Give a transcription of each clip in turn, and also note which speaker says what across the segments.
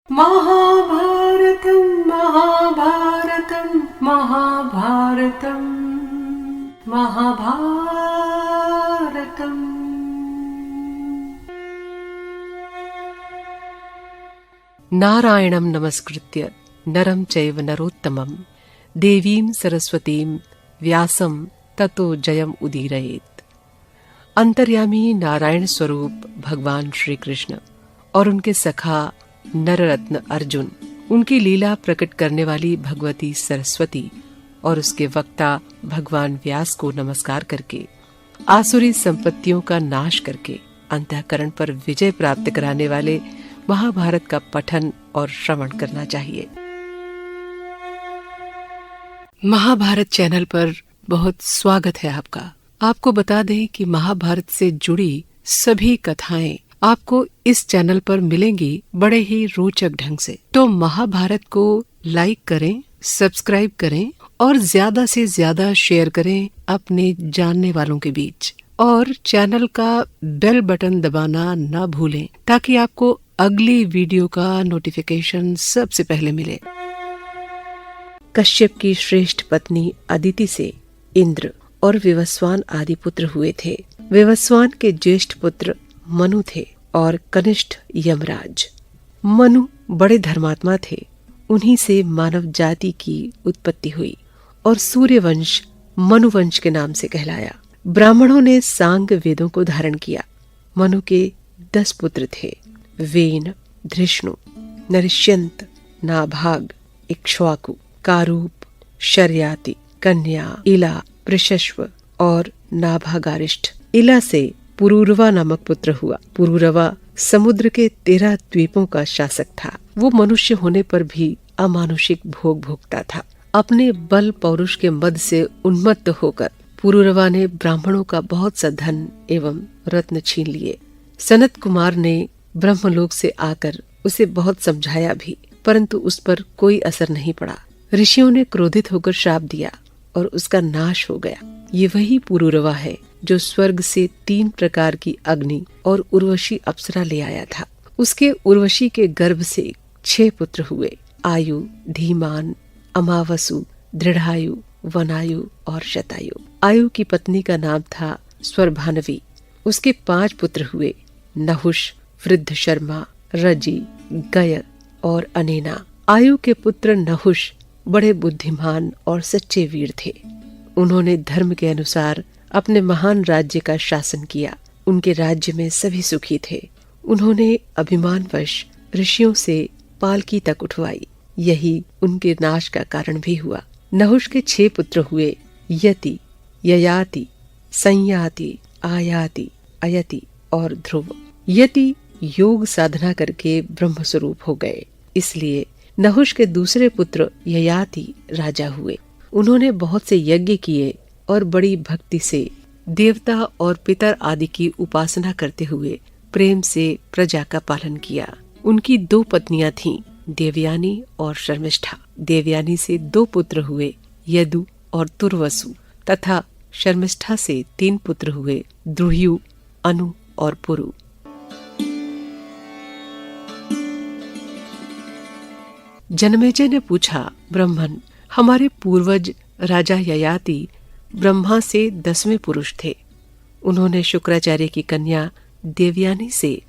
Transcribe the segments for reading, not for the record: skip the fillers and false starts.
Speaker 1: महाभारतं महाभारतं महाभारतं महाभारतम्।
Speaker 2: नारायणं नमस्कृत्य नरं चैव नरोत्तमं देवीं सरस्वतीं व्यासं ततो जयम् उदीरयेत्। अंतर्यामी नारायण स्वरूप भगवान श्री कृष्ण और उनके सखा नररत्न अर्जुन, उनकी लीला प्रकट करने वाली भगवती सरस्वती और उसके वक्ता भगवान व्यास को नमस्कार करके आसुरी संपत्तियों का नाश करके अंतःकरण पर विजय प्राप्त कराने वाले महाभारत का पठन और श्रवण करना चाहिए। महाभारत चैनल पर बहुत स्वागत है आपका। आपको बता दें कि महाभारत से जुड़ी सभी कथाएं आपको इस चैनल पर मिलेंगी बड़े ही रोचक ढंग से। तो महाभारत को लाइक करें, सब्सक्राइब करें और ज्यादा से ज्यादा शेयर करें अपने जानने वालों के बीच, और चैनल का बेल बटन दबाना ना भूलें ताकि आपको अगली वीडियो का नोटिफिकेशन सबसे पहले मिले। कश्यप की श्रेष्ठ पत्नी अदिति से इंद्र और विवस्वान आदि पुत्र हुए थे। विवस्वान के ज्येष्ठ पुत्र मनु थे और कनिष्ठ यमराज। मनु बड़े धर्मात्मा थे। उन्हीं से मानव जाति की उत्पत्ति हुई और सूर्यवंश मनुवंश के नाम से कहलाया। ब्राह्मणों ने सांग वेदों को धारण किया। मनु के 10 पुत्र थे। वेन, धृष्णु, नरिष्यंत, नाभाग, इक्ष्वाकु, कारूप, शर्याति, कन्या, इला, प्रशस्व और नाभागारिष्ठ। इला से पुरूरवा नामक पुत्र हुआ। पुरूरवा समुद्र के 13 द्वीपों का शासक था। वो मनुष्य होने पर भी अमानुषिक भोग भोगता था। अपने बल पौरुष के मद से उन्मत्त होकर पुरूरवा ने ब्राह्मणों का बहुत सा धन एवं रत्न छीन लिए। सनत कुमार ने ब्रह्मलोक से आकर उसे बहुत समझाया भी, परंतु उस पर कोई असर नहीं पड़ा। ऋषियों ने क्रोधित होकर श्राप दिया और उसका नाश हो गया। ये वही पुरूरवा है जो स्वर्ग से 3 प्रकार की अग्नि और उर्वशी अप्सरा ले आया था। उसके उर्वशी के गर्भ से 6 पुत्र हुए, आयु, धीमान, अमावसु, दृढ़ायु, वनायु और शतायु। आयु की पत्नी का नाम था स्वरभानवी। उसके 5 पुत्र हुए, नहुष, वृद्ध शर्मा, रजी, गय और अनेना। आयु के पुत्र नहुष बड़े बुद्धिमान और सच्चे वीर थे। उन्होंने धर्म के अनुसार अपने महान राज्य का शासन किया। उनके राज्य में सभी सुखी थे। उन्होंने अभिमानवश ऋषियों से पालकी तक उठवाई। यही उनके नाश का कारण भी हुआ। नहुष के 6 पुत्र हुए, यति, ययाति, संयाति, आयाति, अयति और ध्रुव। यति योग साधना करके ब्रह्म स्वरूप हो गए, इसलिए नहुष के दूसरे पुत्र ययाति राजा हुए। उन्होंने बहुत से यज्ञ किए और बड़ी भक्ति से देवता और पितर आदि की उपासना करते हुए प्रेम से प्रजा का पालन किया। उनकी 2 पत्नियां थीं, देवयानी और शर्मिष्ठा। देवयानी से 2 पुत्र हुए, यदु और तुर्वसु, तथा शर्मिष्ठा से 3 पुत्र हुए, द्रुह्यु, अनु और पुरु। जनमेजय ने पूछा, ब्रह्मन, हमारे पूर्वज राजा ययाति ब्रह्मा से 10वें पुरुष थे। उन्होंने शुक्राचार्य की कन्या देवयानी से,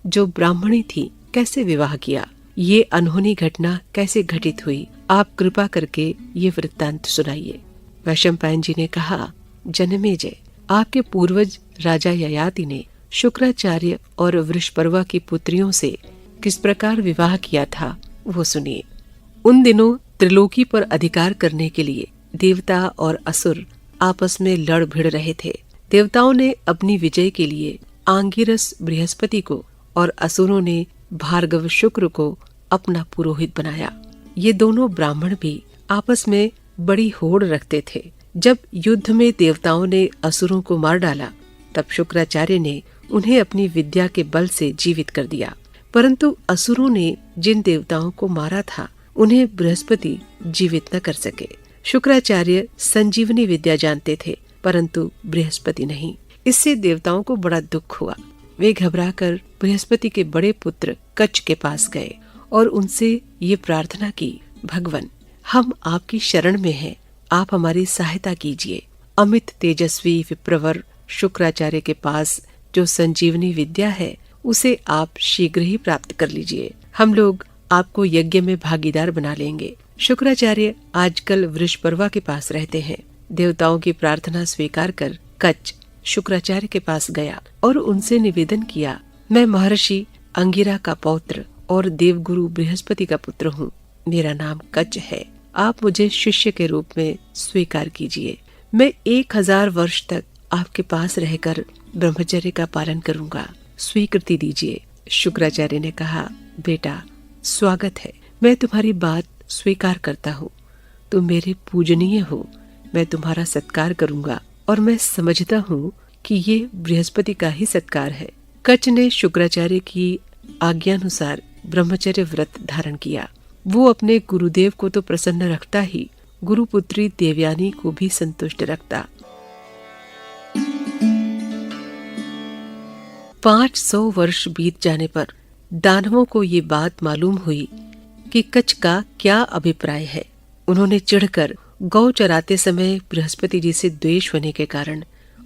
Speaker 2: जो ब्राह्मणी थी, कैसे विवाह किया? ये अनहोनी घटना कैसे घटित हुई? आप कृपा करके ये वृत्तांत सुनाइए। वैशंपायन जी ने कहा, जनमेजय, आपके पूर्वज राजा ययाति ने शुक्राचार्य और वृषपर्वा की पुत्रियों से किस प्रकार विवाह किया था वो सुनिए। उन दिनों त्रिलोकी पर अधिकार करने के लिए देवता और असुर आपस में लड़ भिड़ रहे थे। देवताओं ने अपनी विजय के लिए आंगिरस बृहस्पति को और असुरों ने भार्गव शुक्र को अपना पुरोहित बनाया। ये दोनों ब्राह्मण भी आपस में बड़ी होड़ रखते थे। जब युद्ध में देवताओं ने असुरों को मार डाला, तब शुक्राचार्य ने उन्हें अपनी विद्या के बल से जीवित कर दिया। परंतु असुरों ने जिन देवताओं को मारा था, उन्हें बृहस्पति जीवित न कर सके। शुक्राचार्य संजीवनी विद्या जानते थे, परंतु बृहस्पति नहीं। इससे देवताओं को बड़ा दुख हुआ। वे घबराकर बृहस्पति के बड़े पुत्र कच्छ के पास गए और उनसे ये प्रार्थना की, भगवान हम आपकी शरण में हैं, आप हमारी सहायता कीजिए। अमित तेजस्वी विप्रवर शुक्राचार्य के पास जो संजीवनी विद्या है उसे आप शीघ्र ही प्राप्त कर लीजिए। हम लोग आपको यज्ञ में भागीदार बना लेंगे। शुक्राचार्य आजकल वृषपर्वा के पास रहते हैं। देवताओं की प्रार्थना स्वीकार कर कच्छ शुक्राचार्य के पास गया और उनसे निवेदन किया, मैं महर्षि अंगिरा का पौत्र और देवगुरु बृहस्पति का पुत्र हूँ। मेरा नाम कच्छ है। आप मुझे शिष्य के रूप में स्वीकार कीजिए। मैं 1000 वर्ष तक आपके पास रहकर ब्रह्मचर्य का पालन करूंगा। स्वीकृति दीजिए। शुक्राचार्य ने कहा, बेटा स्वागत है, मैं तुम्हारी बात स्वीकार करता हूँ। तुम मेरे पूजनीय हो, मैं तुम्हारा सत्कार करूंगा और मैं समझता हूँ कि ये बृहस्पति का ही सत्कार है। कच्छ ने शुक्राचार्य की आज्ञानुसार ब्रह्मचर्य व्रत धारण किया। वो अपने गुरुदेव को तो प्रसन्न रखता ही गुरुपुत्री देवयानी को भी संतुष्ट रखता। 500 वर्ष बीत जाने पर दानवों को ये बात मालूम हुई कि कच्छ का क्या अभिप्राय है। उन्होंने चिढ़कर गौ चराते समय बृहस्पति जी से द्वेष होने के कारण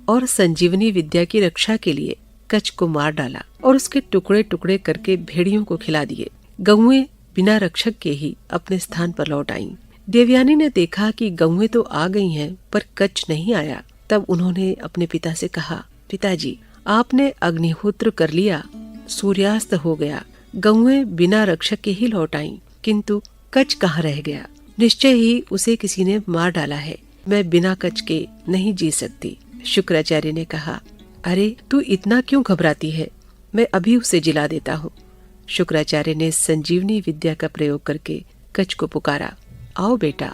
Speaker 2: और संजीवनी विद्या की रक्षा के लिए कच्छ को मार डाला और उसके टुकड़े टुकड़े करके भेड़ियों को खिला दिए। गौएं बिना रक्षक के ही अपने स्थान पर लौट आईं। देवयानी ने देखा कि गौएं तो आ गई हैं, पर कच्छ नहीं आया। तब उन्होंने अपने पिता से कहा, पिताजी आपने अग्निहोत्र कर लिया, सूर्यास्त हो गया, गौएं बिना रक्षक के ही लौट आईं, किंतु कच्छ कहाँ रह गया? निश्चय ही उसे किसी ने मार डाला है। मैं बिना कच्छ के नहीं जी सकती। शुक्राचार्य ने कहा, अरे तू इतना क्यों घबराती है, मैं अभी उसे जिला देता हूँ। शुक्राचार्य ने संजीवनी विद्या का प्रयोग करके कच्छ को पुकारा, आओ बेटा।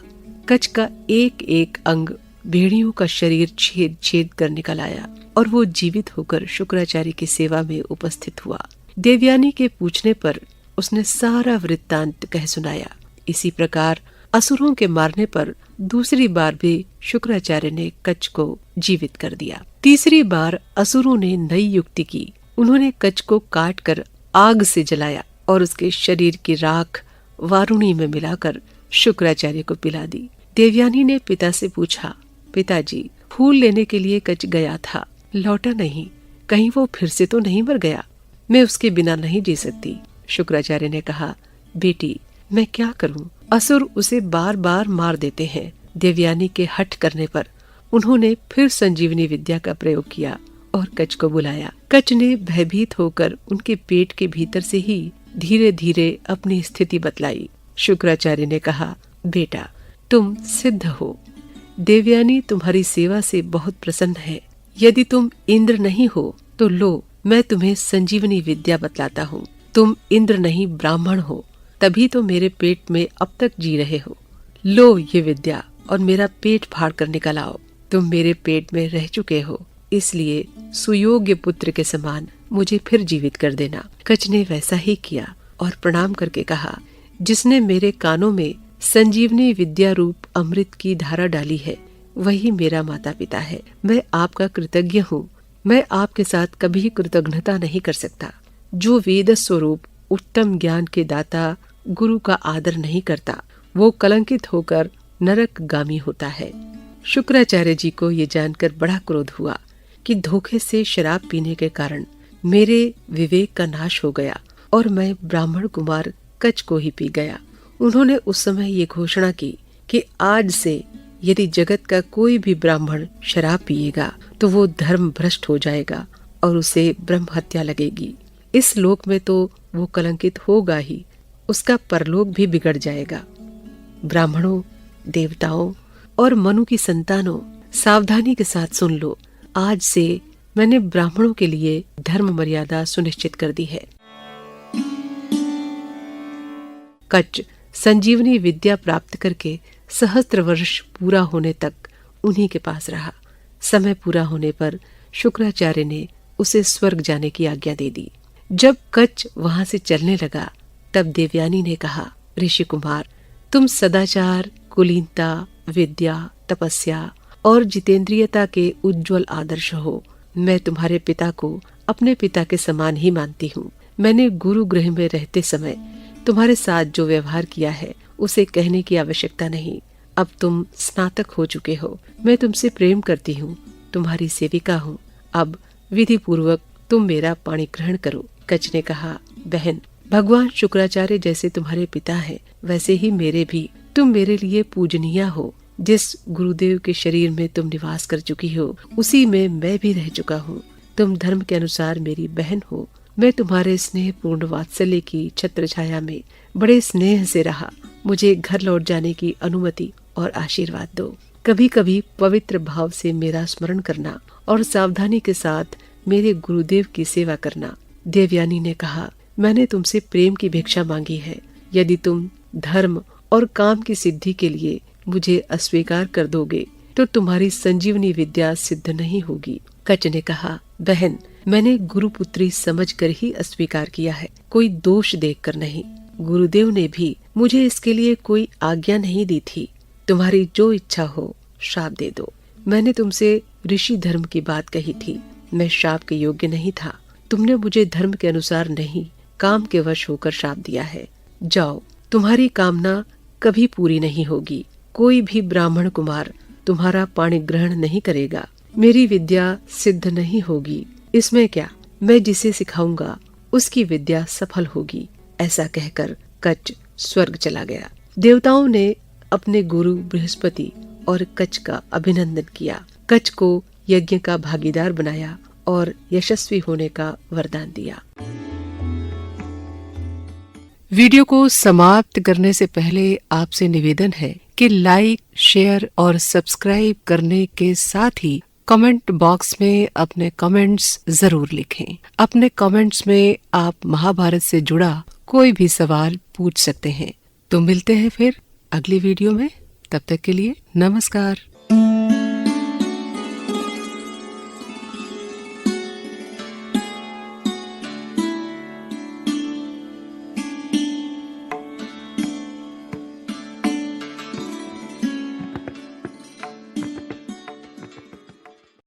Speaker 2: कच्छ का एक एक अंग भेड़ियों का शरीर छेद छेद कर निकल आया और वो जीवित होकर शुक्राचार्य की सेवा में उपस्थित हुआ। देवयानी के पूछने पर उसने सारा वृत्तांत कह सुनाया। इसी प्रकार असुरों के मारने पर दूसरी बार भी शुक्राचार्य ने कच्छ को जीवित कर दिया। तीसरी बार असुरों ने नई युक्ति की। उन्होंने कच्छ को काट कर आग से जलाया और उसके शरीर की राख वारुणी में मिलाकर शुक्राचार्य को पिला दी। देवयानी ने पिता से पूछा, पिताजी फूल लेने के लिए कच्छ गया था, लौटा नहीं, कहीं वो फिर से तो नहीं मर गया? मैं उसके बिना नहीं जी सकती। शुक्राचार्य ने कहा, बेटी मैं क्या करूं? असुर उसे बार बार मार देते हैं। देवयानी के हठ करने पर उन्होंने फिर संजीवनी विद्या का प्रयोग किया और कच्छ को बुलाया। कच्छ ने भयभीत होकर उनके पेट के भीतर से ही धीरे धीरे अपनी स्थिति बतलाई। शुक्राचार्य ने कहा, बेटा तुम सिद्ध हो, देवयानी तुम्हारी सेवा से बहुत प्रसन्न है। यदि तुम इंद्र नहीं हो तो लो, मैं तुम्हें संजीवनी विद्या बतलाता हूँ। तुम इंद्र नहीं ब्राह्मण हो, तभी तो मेरे पेट में अब तक जी रहे हो। लो ये विद्या और मेरा पेट फाड़ कर निकल आओ। तुम मेरे पेट में रह चुके हो, इसलिए सुयोग्य पुत्र के समान मुझे फिर जीवित कर देना। कच्छ ने वैसा ही किया और प्रणाम करके कहा, जिसने मेरे कानों में संजीवनी विद्या रूप अमृत की धारा डाली है वही मेरा माता पिता है। मैं आपका कृतज्ञ हूँ। मैं आपके साथ कभी कृतज्ञता नहीं कर सकता। जो वेद स्वरूप उत्तम ज्ञान के दाता गुरु का आदर नहीं करता, वो कलंकित होकर नरकगामी होता है। शुक्राचार्य जी को ये जानकर बड़ा क्रोध हुआ कि धोखे से शराब पीने के कारण मेरे विवेक का नाश हो गया और मैं ब्राह्मण कुमार कच्छ को ही पी गया। उन्होंने उस समय ये घोषणा की कि आज से यदि जगत का कोई भी ब्राह्मण शराब पिएगा तो वो धर्म भ्रष्ट हो जाएगा और उसे ब्रह्म हत्या लगेगी। इस लोक में तो वो कलंकित होगा ही, उसका परलोक भी बिगड़ जाएगा। ब्राह्मणों, देवताओं और मनु की संतानों, सावधानी के साथ सुन लो। आज से मैंने ब्राह्मणों के लिए धर्म मर्यादा सुनिश्चित कर दी है। कच्छ संजीवनी विद्या प्राप्त करके सहस्त्र वर्ष पूरा होने तक उन्हीं के पास रहा। समय पूरा होने पर शुक्राचार्य ने उसे स्वर्ग जाने की आज्ञा दे दी। जब कच्छ वहां से चलने लगा तब देवयानी ने कहा, ऋषि कुमार तुम सदाचार, कुलीनता, विद्या, तपस्या और जितेंद्रियता के उज्जवल आदर्श हो। मैं तुम्हारे पिता को अपने पिता के समान ही मानती हूँ। मैंने गुरु गृह में रहते समय तुम्हारे साथ जो व्यवहार किया है उसे कहने की आवश्यकता नहीं। अब तुम स्नातक हो चुके हो, मैं तुमसे प्रेम करती हूँ, तुम्हारी सेविका हूँ। अब विधि पूर्वक तुम मेरा पाणी ग्रहण करो। कच ने कहा, बहन, भगवान शुक्राचार्य जैसे तुम्हारे पिता हैं, वैसे ही मेरे भी। तुम मेरे लिए पूजनीय हो। जिस गुरुदेव के शरीर में तुम निवास कर चुकी हो, उसी में मैं भी रह चुका हूँ। तुम धर्म के अनुसार मेरी बहन हो। मैं तुम्हारे स्नेह पूर्ण वात्सल्य की छत्र छाया में बड़े स्नेह से रहा। मुझे घर लौट जाने की अनुमति और आशीर्वाद दो। कभी कभी पवित्र भाव से मेरा स्मरण करना और सावधानी के साथ मेरे गुरुदेव की सेवा करना। देवयानी ने कहा, मैंने तुमसे प्रेम की भिक्षा मांगी है। यदि तुम धर्म और काम की सिद्धि के लिए मुझे अस्वीकार कर दोगे तो तुम्हारी संजीवनी विद्या सिद्ध नहीं होगी। कच ने कहा, बहन, मैंने गुरुपुत्री समझकर ही अस्वीकार किया है, कोई दोष देखकर नहीं। गुरुदेव ने भी मुझे इसके लिए कोई आज्ञा नहीं दी थी। तुम्हारी जो इच्छा हो श्राप दे दो। मैंने तुमसे ऋषि धर्म की बात कही थी। मैं श्राप के योग्य नहीं था। तुमने मुझे धर्म के अनुसार नहीं, काम के वश होकर श्राप दिया है। जाओ, तुम्हारी कामना कभी पूरी नहीं होगी। कोई भी ब्राह्मण कुमार तुम्हारा पाणी ग्रहण नहीं करेगा। मेरी विद्या सिद्ध नहीं होगी। इसमें क्या, मैं जिसे सिखाऊंगा उसकी विद्या सफल होगी। ऐसा कहकर कच स्वर्ग चला गया। देवताओं ने अपने गुरु बृहस्पति और कच का अभिनंदन किया। कच को यज्ञ का भागीदार बनाया और यशस्वी होने का वरदान दिया। वीडियो को समाप्त करने से पहले आपसे निवेदन है कि लाइक, शेयर और सब्सक्राइब करने के साथ ही कमेंट बॉक्स में अपने कमेंट्स जरूर लिखें। अपने कमेंट्स में आप महाभारत से जुड़ा कोई भी सवाल पूछ सकते हैं। तो मिलते हैं फिर अगली वीडियो में। तब तक के लिए नमस्कार।